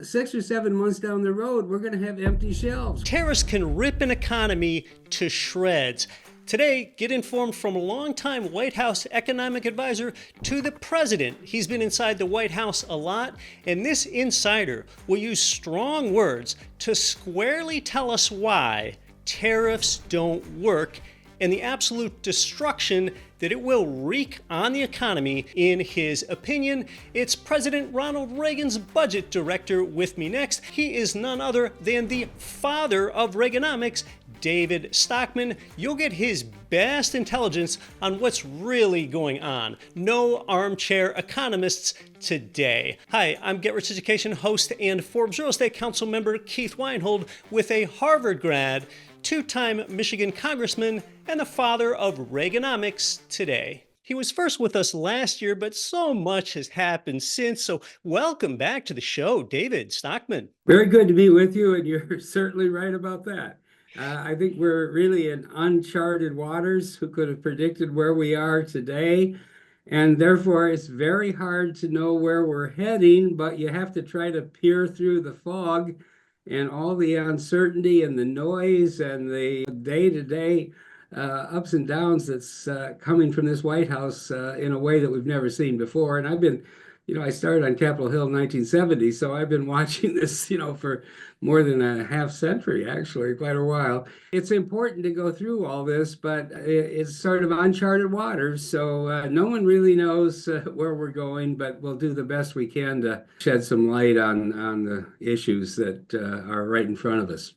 6 or 7 months down the road, we're going to have empty shelves. Tariffs can rip an economy to shreds. Today, get informed from a longtime White House economic advisor to the president. He's been inside the White House a lot, and this insider will use strong words to squarely tell us why tariffs don't work and the absolute destruction that it will wreak on the economy. In his opinion, it's President Ronald Reagan's budget director with me next. He is none other than the father of Reaganomics, David Stockman. You'll get his best intelligence on what's really going on. No armchair economists today. Hi, I'm Get Rich Education host and Forbes Real Estate Council member Keith Weinhold with a Harvard grad, two-time Michigan congressman, and the father of Reaganomics today. He was first with us last year, but so much has happened since. So welcome back to the show, David Stockman. Very good to be with you, and you're certainly right about that. I think we're really in uncharted waters. Who could have predicted where we are today? And therefore, it's very hard to know where we're heading, but you have to try to peer through the fog and all the uncertainty and the noise and the day-to-day ups and downs that's coming from this White House in a way that we've never seen before. And I've been, I started on Capitol Hill in 1970, so I've been watching this, for more than a half century, actually, quite a while. It's important to go through all this, but it's sort of uncharted waters. So no one really knows where we're going, but we'll do the best we can to shed some light on the issues that are right in front of us.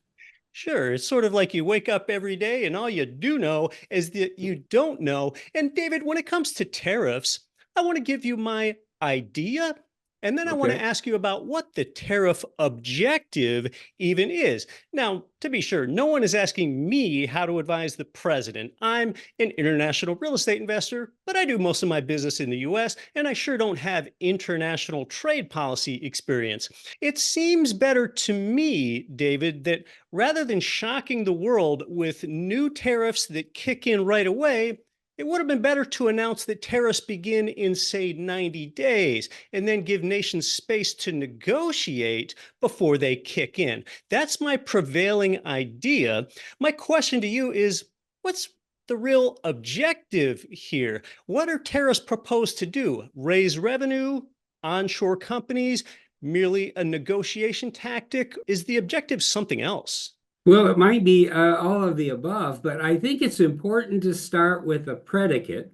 Sure, it's sort of like you wake up every day and all you do know is that you don't know. And David, when it comes to tariffs, I want to give you my idea, and then I want to Okay. ask you about what the tariff objective even is. Now, to be sure, no one is asking me how to advise the president. I'm an international real estate investor, but I do most of my business in the US, and I sure don't have international trade policy experience. It seems better to me, David, that rather than shocking the world with new tariffs that kick in right away, it would have been better to announce that tariffs begin in, say, 90 days and then give nations space to negotiate before they kick in. That's my prevailing idea. My question to you is, what's the real objective here? What are tariffs proposed to do? Raise revenue? Onshore companies? Merely a negotiation tactic? Is the objective something else? Well, it might be all of the above, but I think it's important to start with a predicate,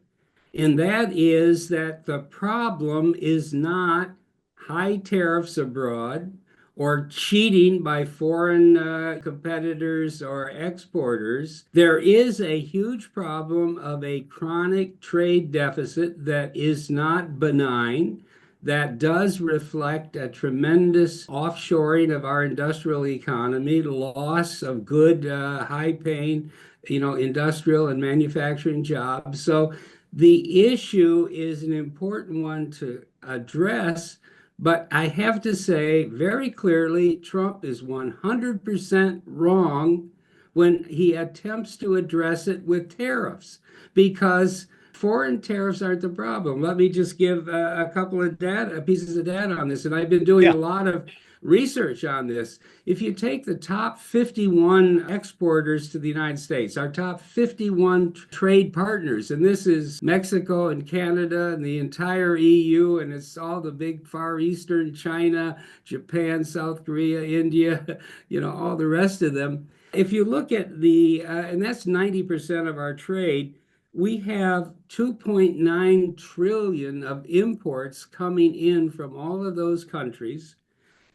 and that is that the problem is not high tariffs abroad or cheating by foreign competitors or exporters. There is a huge problem of a chronic trade deficit that is not benign, that does reflect a tremendous offshoring of our industrial economy, loss of good, high-paying, industrial and manufacturing jobs. So the issue is an important one to address, but I have to say very clearly, Trump is 100% wrong when he attempts to address it with tariffs, because foreign tariffs aren't the problem. Let me just give a couple of pieces of data on this. And I've been doing a Yeah. lot of research on this. If you take the top 51 exporters to the United States, our top 51 trade partners, and this is Mexico and Canada and the entire EU, and it's all the big Far Eastern, China, Japan, South Korea, India, all the rest of them. If you look at and that's 90% of our trade, we have 2.9 trillion of imports coming in from all of those countries.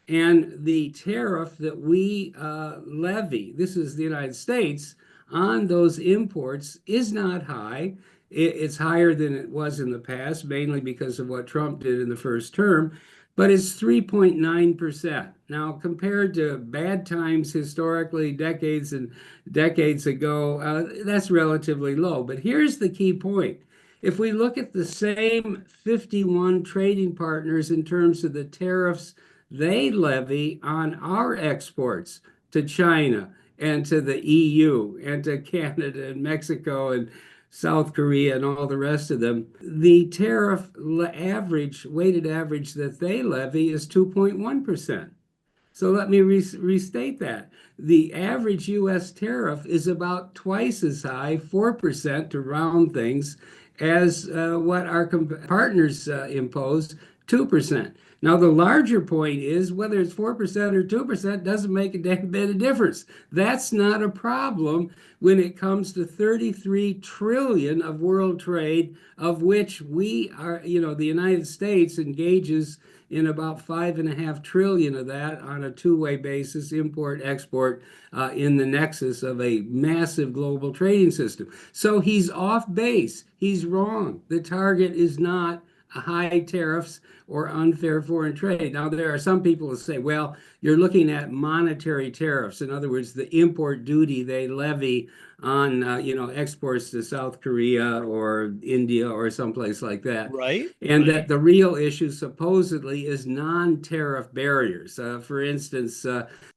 And the tariff that we levy, this is the United States, on those imports is not high. It's higher than it was in the past, mainly because of what Trump did in the first term, but it's 3.9%. Now, compared to bad times historically, decades and decades ago, that's relatively low. But here's the key point. If we look at the same 51 trading partners in terms of the tariffs they levy on our exports to China and to the EU and to Canada and Mexico and South Korea and all the rest of them, the tariff weighted average that they levy is 2.1%. So let me restate that. The average U.S. tariff is about twice as high, 4% to round things, as what our partners impose, 2%. Now, the larger point is whether it's 4% or 2% doesn't make a damn bit of difference. That's not a problem when it comes to 33 trillion of world trade, of which we are, the United States engages in about 5.5 trillion of that on a two-way basis, import, export, in the nexus of a massive global trading system. So he's off base. He's wrong. The target is not high tariffs or unfair foreign trade. Now, there are some people who say, well, you're looking at monetary tariffs. In other words, the import duty they levy on, exports to South Korea or India or someplace like that. Right. And that the real issue supposedly is non-tariff barriers. For instance,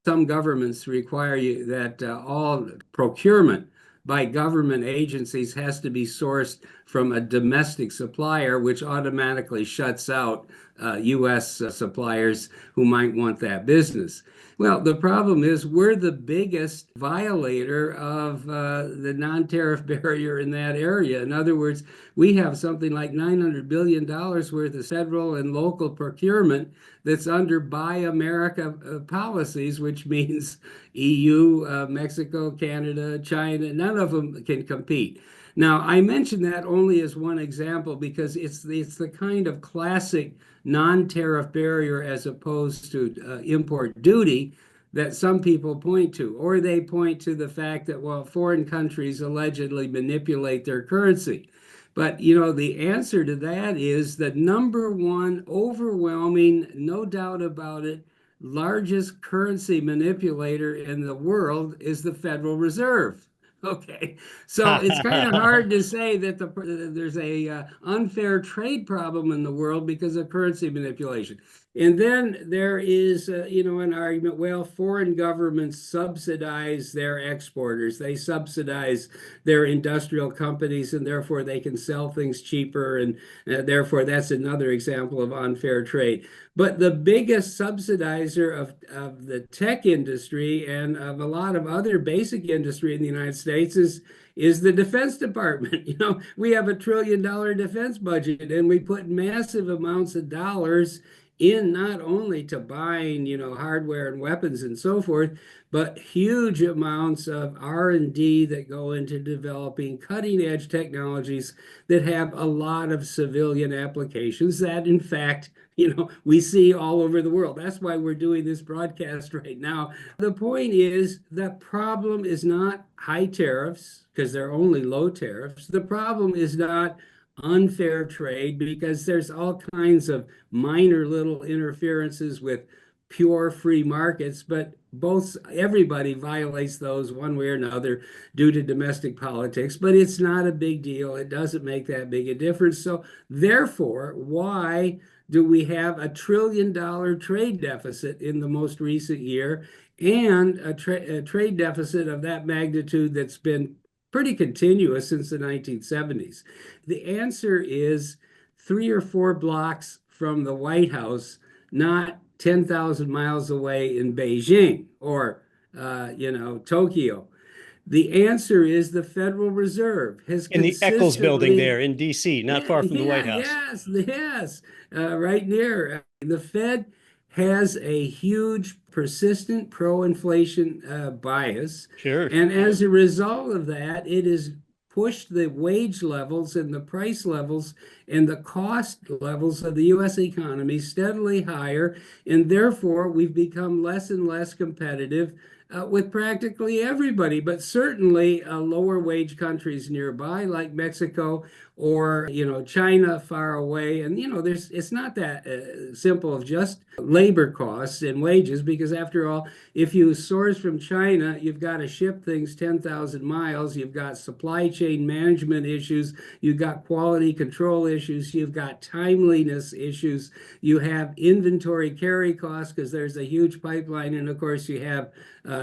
some governments require you that all procurement by government agencies has to be sourced from a domestic supplier, which automatically shuts out U.S. suppliers who might want that business. Well, the problem is we're the biggest violator of the non-tariff barrier in that area. In other words, we have something like $900 billion worth of federal and local procurement that's under Buy America policies, which means EU, Mexico, Canada, China, none of them can compete. Now, I mention that only as one example because it's the kind of classic non-tariff barrier as opposed to import duty that some people point to, or they point to the fact that, well, foreign countries allegedly manipulate their currency. But, the answer to that is the number one overwhelming, no doubt about it, largest currency manipulator in the world is the Federal Reserve. Okay, so it's kind of hard to say that there's a unfair trade problem in the world because of currency manipulation. And then there is, an argument, well, foreign governments subsidize their exporters. They subsidize their industrial companies, and therefore they can sell things cheaper. And therefore, that's another example of unfair trade. But the biggest subsidizer of the tech industry and of a lot of other basic industry in the United States is the Defense Department. We have $1 trillion defense budget, and we put massive amounts of dollars in not only to buying, hardware and weapons and so forth, but huge amounts of R&D that go into developing cutting edge technologies that have a lot of civilian applications that, in fact, we see all over the world. That's why we're doing this broadcast right now. The point is the problem is not high tariffs, because they're only low tariffs. The problem is not unfair trade, because there's all kinds of minor little interferences with pure free markets, but everybody violates those one way or another due to domestic politics, but it's not a big deal. It doesn't make that big a difference. So therefore, why do we have $1 trillion trade deficit in the most recent year and a trade deficit of that magnitude that's been pretty continuous since the 1970s? The answer is 3 or 4 blocks from the White House, not 10,000 miles away in Beijing or, Tokyo. The answer is the Federal Reserve has in the Eccles building there in D.C., not far from the White House. Yes, right near. The Fed has a huge, persistent pro-inflation bias. Sure. And as a result of that, it has pushed the wage levels and the price levels and the cost levels of the U.S. economy steadily higher. And therefore, we've become less and less competitive with practically everybody, but certainly lower wage countries nearby like Mexico or China far away. And it's not that simple of just labor costs and wages, because after all, if you source from China, you've got to ship things 10,000 miles, you've got supply chain management issues, you've got quality control issues, you've got timeliness issues, you have inventory carry costs because there's a huge pipeline, and of course you have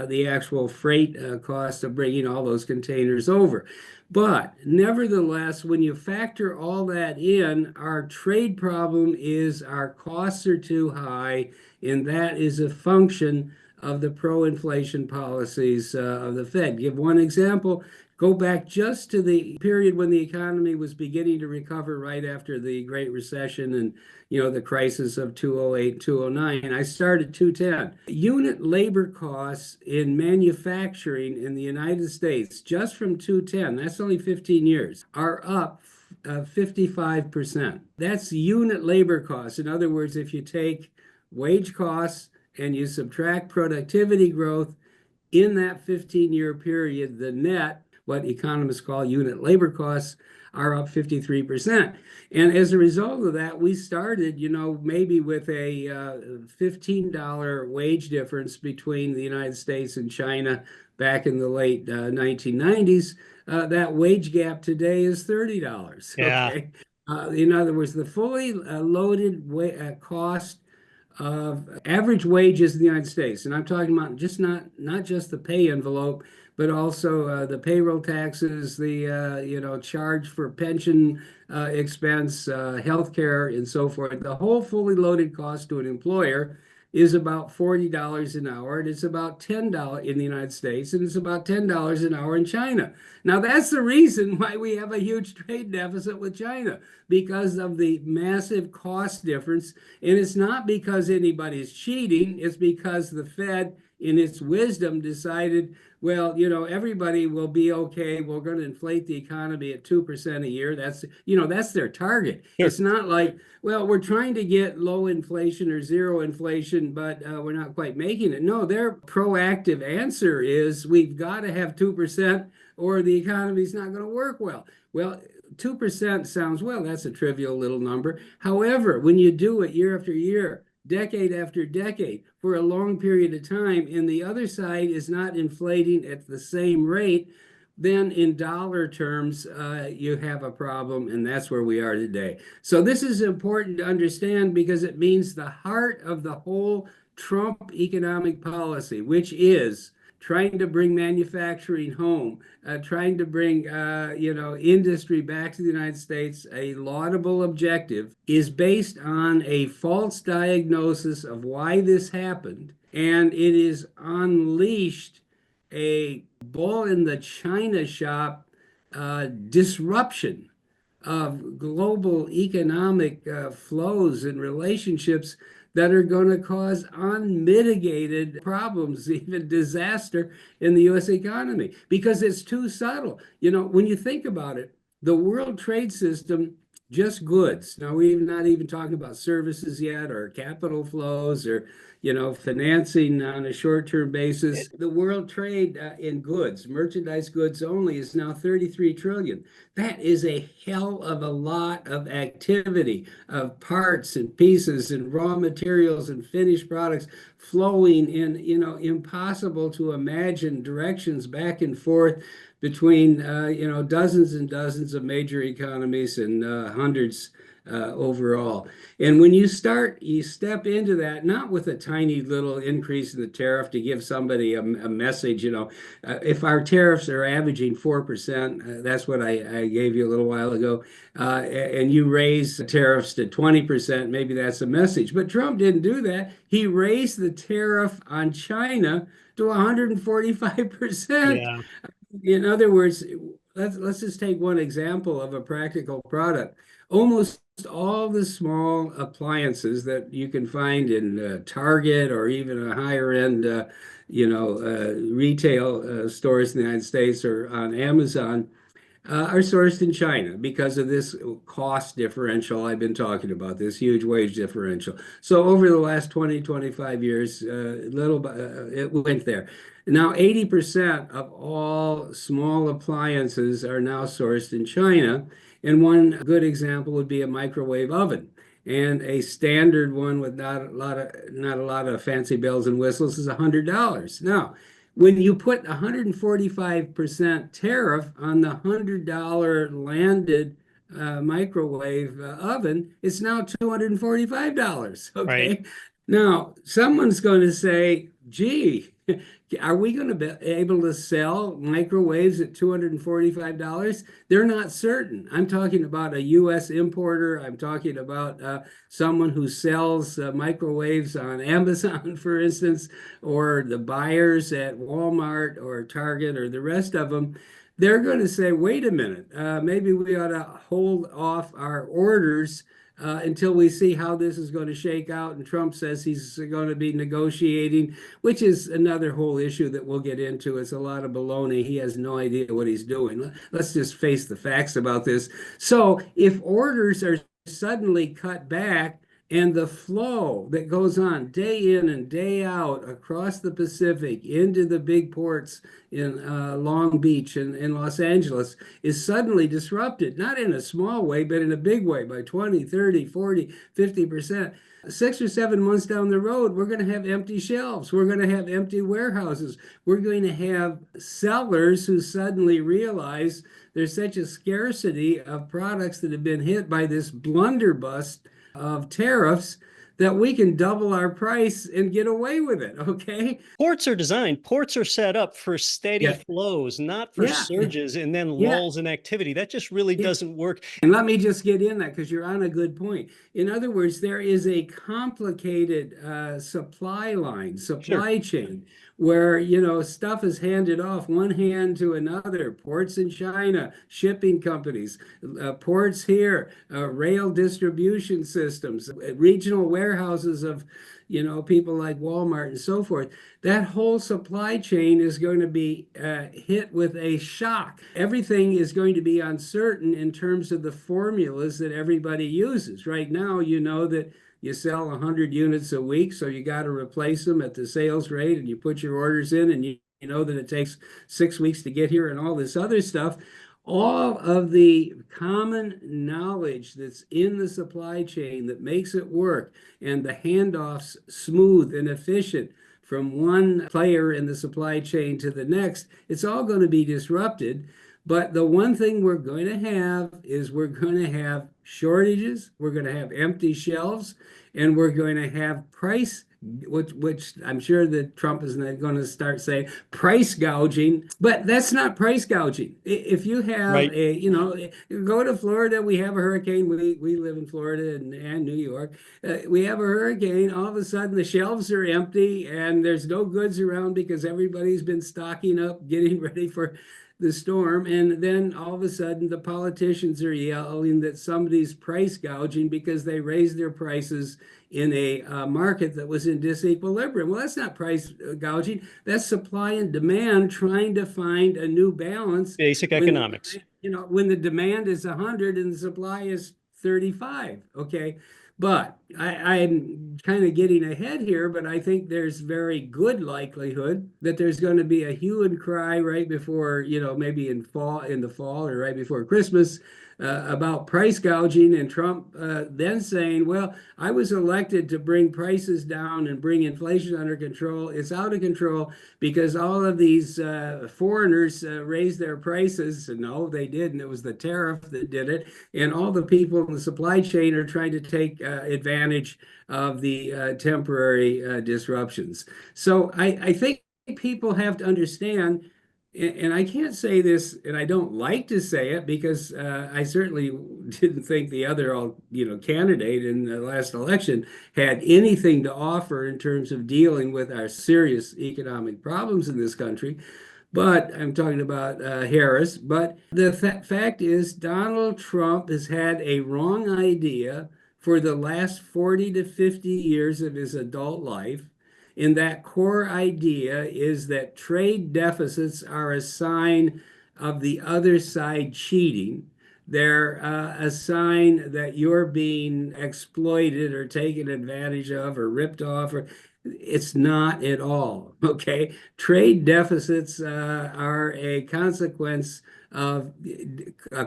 the actual freight cost of bringing all those containers over. But nevertheless, when you factor all that in, our trade problem is our costs are too high and that is a function of the pro-inflation policies of the Fed. Give one example. Go back just to the period when the economy was beginning to recover right after the Great Recession and the crisis of 2008, 2009. I started 2010. Unit labor costs in manufacturing in the United States, just from 2010, that's only 15 years, are up 55%. That's unit labor costs. In other words, if you take wage costs and you subtract productivity growth in that 15-year period, the net, what economists call unit labor costs, are up 53%. And as a result of that, we started, maybe with a $15 wage difference between the United States and China back in the late 1990s. That wage gap today is $30. Yeah. Okay. In other words, the fully loaded cost of average wages in the United States, and I'm talking about just not just the pay envelope, but also the payroll taxes, the charge for pension expense, healthcare, and so forth. The whole fully loaded cost to an employer is about $40 an hour, and it's about $10 in the United States, and it's about $10 an hour in China. Now, that's the reason why we have a huge trade deficit with China, because of the massive cost difference. And it's not because anybody's cheating, it's because the Fed, in its wisdom, decided, well, everybody will be okay. We're going to inflate the economy at 2% a year. That's their target. Sure. It's not like, well, we're trying to get low inflation or zero inflation, but we're not quite making it. No, their proactive answer is we've got to have 2% or the economy's not going to work well. Well, 2% sounds, well, that's a trivial little number. However, when you do it year after year, decade after decade, for a long period of time, and the other side is not inflating at the same rate, then in dollar terms, you have a problem, and that's where we are today. So this is important to understand because it means the heart of the whole Trump economic policy, which is trying to bring manufacturing home, trying to bring industry back to the United States, a laudable objective, is based on a false diagnosis of why this happened, and it is unleashed a bull in the china shop disruption of global economic flows and relationships that are going to cause unmitigated problems, even disaster in the U.S. economy, because it's too subtle. When you think about it, the world trade system, just goods. Now, we're not even talking about services yet, or capital flows, or financing on a short-term basis. The world trade in goods, merchandise goods only, is now 33 trillion. That is a hell of a lot of activity of parts and pieces and raw materials and finished products flowing in, impossible to imagine directions back and forth between, dozens and dozens of major economies and hundreds overall. And when you step into that, not with a tiny little increase in the tariff to give somebody a message, if our tariffs are averaging 4%, that's what I gave you a little while ago, and you raise tariffs to 20%, maybe that's a message. But Trump didn't do that. He raised the tariff on China to 145%. Yeah. In other words, let's just take one example of a practical product. Almost all the small appliances that you can find in Target or even a higher end, retail stores in the United States or on Amazon are sourced in China because of this cost differential I've been talking about, this huge wage differential. So over the last 20, 25 years, it went there. Now, 80% of all small appliances are now sourced in China. And one good example would be a microwave oven. And a standard one with not a lot of fancy bells and whistles is $100. Now, when you put 145% tariff on the $100 landed microwave oven, it's now $245. Okay. Right. Now, someone's going to say gee, are we going to be able to sell microwaves at $245? They're not certain. I'm talking about a U.S. importer. I'm talking about someone who sells microwaves on Amazon, for instance, or the buyers at Walmart or Target or the rest of them. They're going to say, wait a minute, maybe we ought to hold off our orders until we see how this is going to shake out. And Trump says he's going to be negotiating, which is another whole issue that we'll get into. It's a lot of baloney. He has no idea what he's doing. Let's just face the facts about this. So if orders are suddenly cut back, and the flow that goes on day in and day out across the Pacific into the big ports in Long Beach and in Los Angeles is suddenly disrupted, not in a small way, but in a big way by 20, 30, 40, 50%. 6 or 7 months down the road, we're going to have empty shelves. We're going to have empty warehouses. We're going to have sellers who suddenly realize there's such a scarcity of products that have been hit by this blunderbuss of tariffs that we can double our price and get away with it. Okay. Ports are set up for steady Yeah. flows, not for Yeah. surges and then Yeah. lulls in activity. That just really Yeah. doesn't work. And let me just get in that because you're on a good point. In other words, there is a complicated supply line, Sure. supply chain, where stuff is handed off one hand to another. Ports in China, shipping companies, ports here, rail distribution systems, regional warehouses of people like Walmart and so forth. That whole supply chain is going to be hit with a shock. Everything is going to be uncertain in terms of the formulas that everybody uses. Right now, you know that you sell 100 units a week, so you got to replace them at the sales rate, and you put your orders in, and you know that it takes 6 weeks to get here and all this other stuff. All of the common knowledge that's in the supply chain that makes it work and the handoffs smooth and efficient from one player in the supply chain to the next, it's all going to be disrupted. But the one thing we're going to have is we're going to have shortages, we're going to have empty shelves, and we're going to have price, which I'm sure that Trump is going to start saying price gouging, but that's not price gouging. If you have Right. go to Florida, we have a hurricane. We live in Florida and New York. We have a hurricane. All of a sudden, the shelves are empty and there's no goods around because everybody's been stocking up, getting ready for the storm. And then all of a sudden, the politicians are yelling that somebody's price gouging because they raised their prices in a market that was in disequilibrium. Well, that's not price gouging. That's supply and demand trying to find a new balance. Basic economics. When the demand is 100 and the supply is 35. Okay. But I'm kind of getting ahead here, but I think there's very good likelihood that there's going to be a hue and cry right before, maybe in the fall or right before Christmas about price gouging, and Trump then saying, well, I was elected to bring prices down and bring inflation under control. It's out of control because all of these foreigners raised their prices. No, they didn't. It was the tariff that did it. And all the people in the supply chain are trying to take advantage of the temporary disruptions. So I think people have to understand, and I can't say this, and I don't like to say it because I certainly didn't think the other, candidate in the last election had anything to offer in terms of dealing with our serious economic problems in this country. But I'm talking about Harris. But the fact is, Donald Trump has had a wrong idea for the last 40 to 50 years of his adult life. And that core idea is that trade deficits are a sign of the other side cheating. They're a sign that you're being exploited or taken advantage of or ripped off. Or it's not at all. Okay. Trade deficits are a consequence of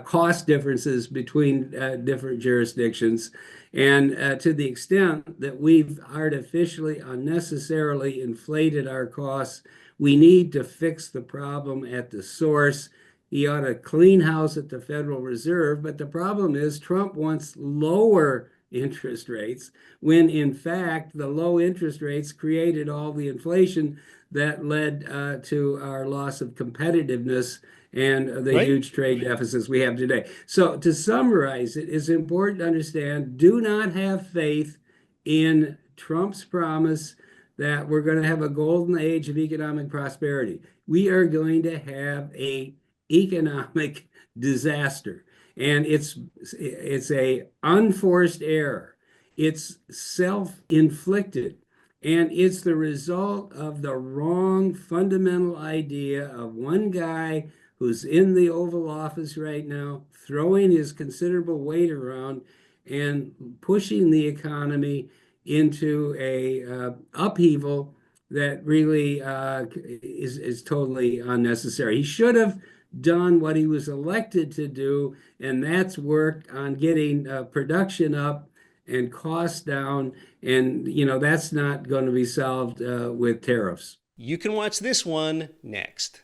cost differences between different jurisdictions. And to the extent that we've artificially, unnecessarily inflated our costs, we need to fix the problem at the source. He ought to clean house at the Federal Reserve. But the problem is Trump wants lower interest rates, when in fact the low interest rates created all the inflation that led to our loss of competitiveness and the Right? huge trade deficits we have today. So to summarize it, it's important to understand, do not have faith in Trump's promise that we're going to have a golden age of economic prosperity. We are going to have a economic disaster, and it's a unforced error. It's self-inflicted, and it's the result of the wrong fundamental idea of one guy who's in the Oval Office right now, throwing his considerable weight around and pushing the economy into a upheaval that really is totally unnecessary. He should have done what he was elected to do, and that's work on getting production up and costs down. And, that's not going to be solved with tariffs. You can watch this one next.